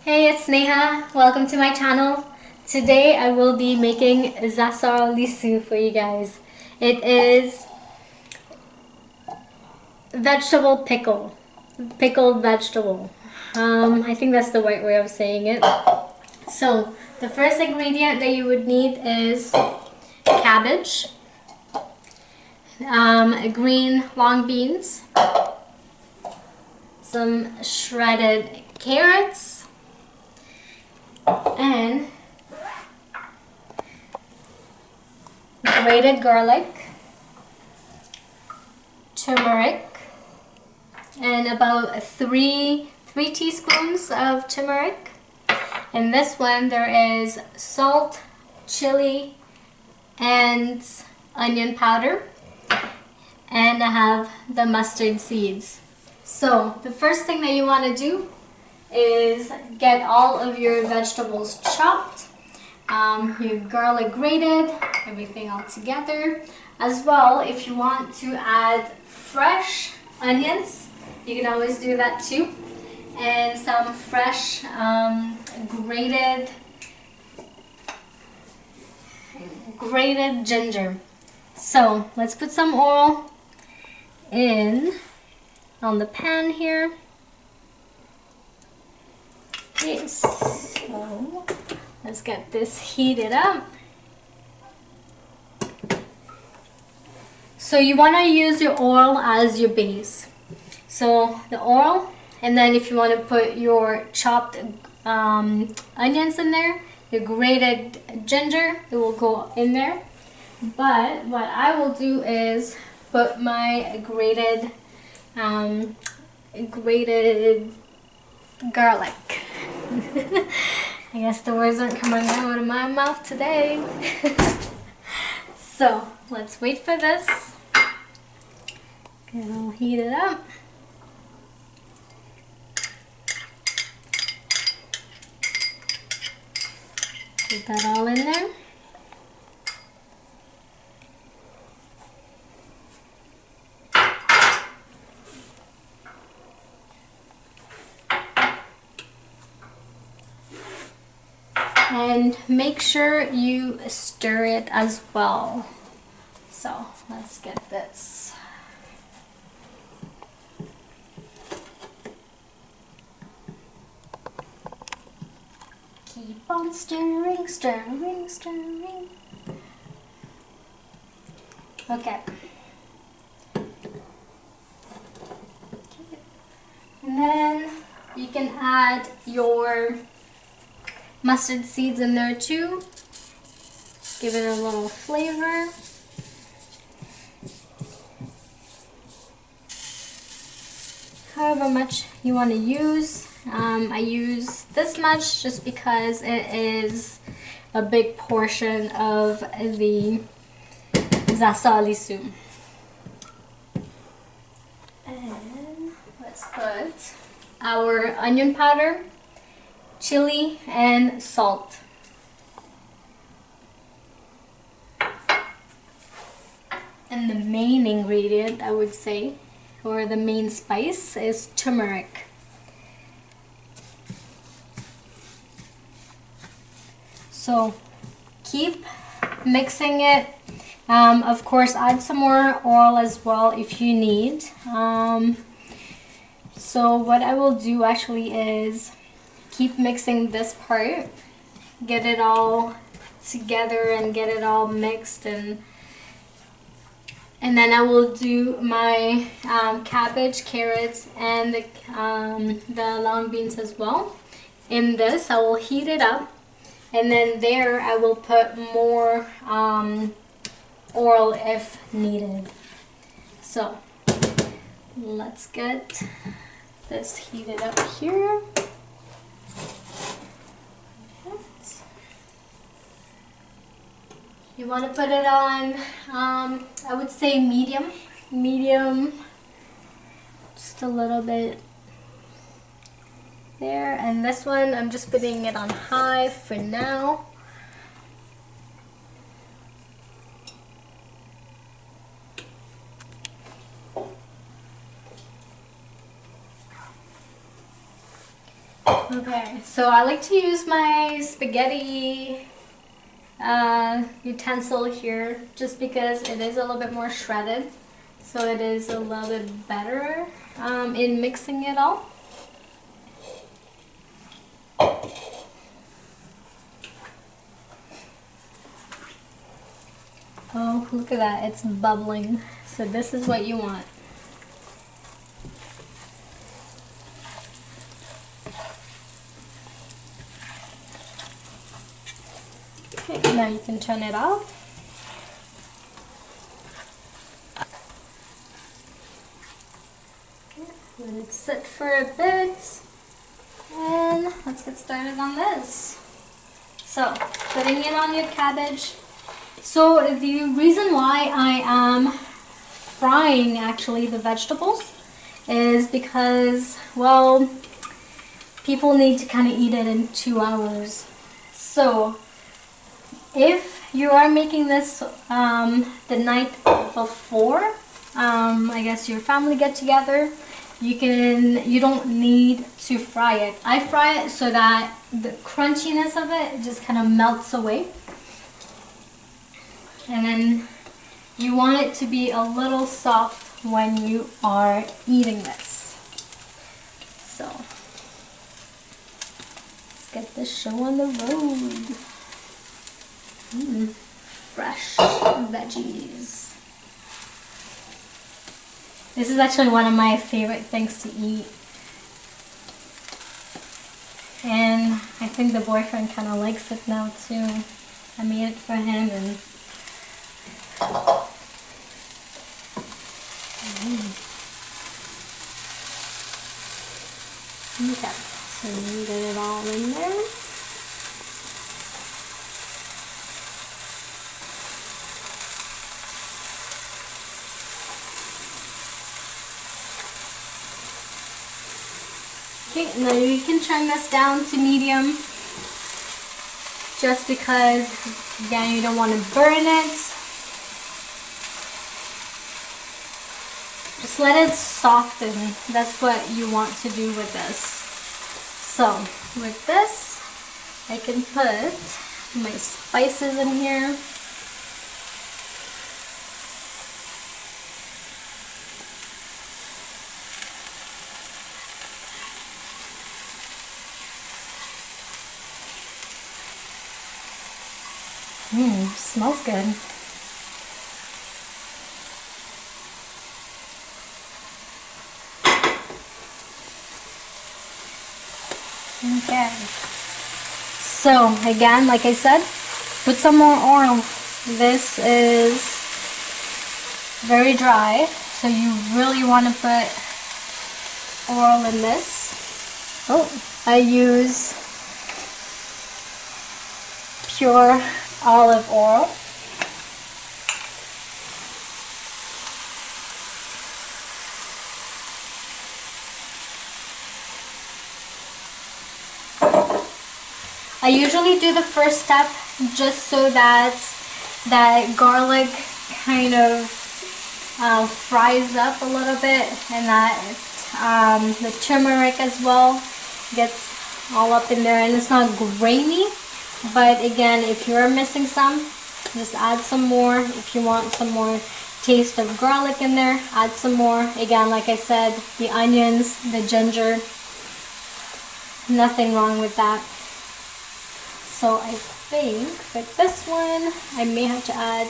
Hey, it's Neha. Welcome to my channel. Today I will be making Zasar for you guys. It is vegetable pickle, pickled vegetable. I think that's the right way of saying it. So the first ingredient that you would need is cabbage, green long beans, some shredded carrots, and grated garlic, turmeric, and about three teaspoons of turmeric. In this one there is salt, chili, and onion powder, and I have the mustard seeds. So the first thing that you want to do is get all of your vegetables chopped, your garlic grated, everything all together. As well, if you want to add fresh onions, you can always do that too, and some fresh grated ginger. So let's put some oil in on the pan here. Okay, so let's get this heated up. So you want to use your oil as your base. So the oil, and then if you want to put your chopped onions in there, your grated ginger, it will go in there. But what I will do is put my grated garlic. I guess the words aren't coming out of my mouth today. So let's wait for this. Get it all heated up. Put that all in there. And make sure you stir it as well. So let's get this. Keep on stirring, stirring, stirring. Okay. And then you can add your mustard seeds in there too. Give it a little flavor. However much you want to use. I use this much just because it is a big portion of the zasar. And let's put our onion powder, chili, and salt. And the main ingredient, I would say, or the main spice, is turmeric. So keep mixing it. Of course, add some more oil as well if you need. So what I will do actually is keep mixing this part, get it all together and get it all mixed, and then I will do my cabbage, carrots, and the long beans as well. In this, I will heat it up, and then there I will put more oil if needed. So let's get this heated up here. You want to put it on, I would say medium, just a little bit there. And this one, I'm just putting it on high for now. Okay, so I like to use my spaghetti utensil here just because it is a little bit more shredded, so it is a little bit better in mixing it all. Oh, look at that, it's bubbling. So this is what you want. Okay, now you can turn it off. Okay, let it sit for a bit. And let's get started on this. So, putting it on your cabbage. So the reason why I am frying actually the vegetables is because, well, people need to kind of eat it in 2 hours. So if you are making this the night before, I guess your family get together, you don't need to fry it. I fry it so that the crunchiness of it just kind of melts away. And then you want it to be a little soft when you are eating this. So let's get this show on the road. Fresh veggies. This is actually one of my favorite things to eat. And I think the boyfriend kind of likes it now too. I made it for him and okay, so you get it all in there. Okay, now you can turn this down to medium just because, again, you don't want to burn it. Just let it soften. That's what you want to do with this. So with this, I can put my spices in here. Smells good. Okay. So again, like I said, put some more oil. This is very dry, so you really want to put oil in this. Oh, I use pure olive oil. I usually do the first step just so that that garlic kind of fries up a little bit, and that the turmeric as well gets all up in there and it's not grainy. But again, if you're missing some, just add some more. If you want some more taste of garlic in there, add some more. Again, like I said, the onions, the ginger, nothing wrong with that. So I think with this one, I may have to add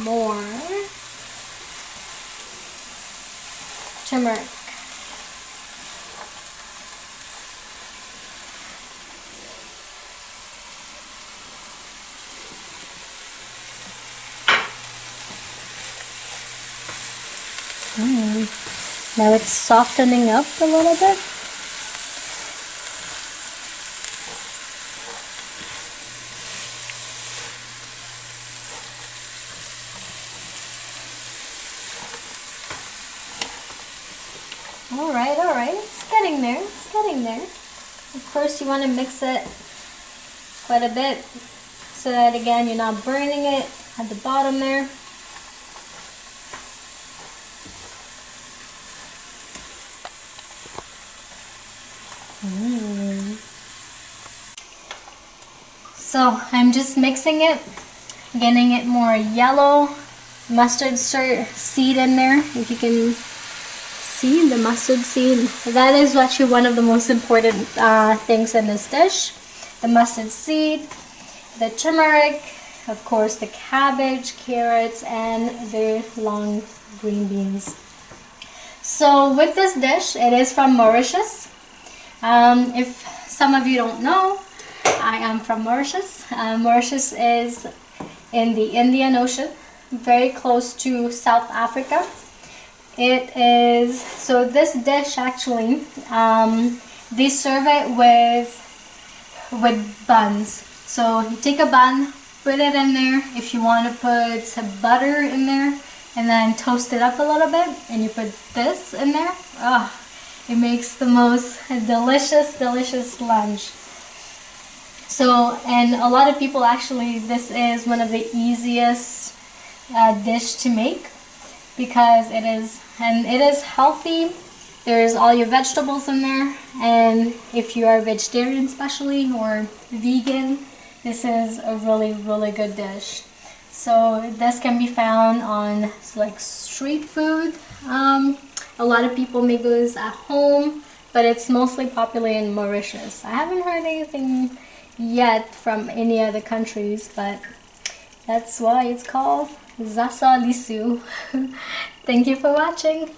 more turmeric. Now it's softening up a little bit. Alright, it's getting there, it's getting there. Of course you want to mix it quite a bit so that again you're not burning it at the bottom there. So I'm just mixing it, getting it more yellow. Mustard seed in there, if you can see the mustard seed. That is actually one of the most important things in this dish. The mustard seed, the turmeric, of course the cabbage, carrots, and the long green beans. So with this dish, it is from Mauritius. If some of you don't know, I am from Mauritius. Mauritius is in the Indian Ocean, very close to South Africa. It is, so this dish actually, they serve it with buns. So you take a bun, put it in there. If you want to put some butter in there, and then toast it up a little bit, and you put this in there. Oh, it makes the most delicious lunch. So, and a lot of people actually, this is one of the easiest dish to make because it is healthy. There's all your vegetables in there, and if you are a vegetarian especially or vegan, this is a really good dish. So this can be found on like street food. A lot of people make this at home, but it's mostly popular in Mauritius. I haven't heard anything yet from any other countries, but that's why it's called Zasar. Thank you for watching.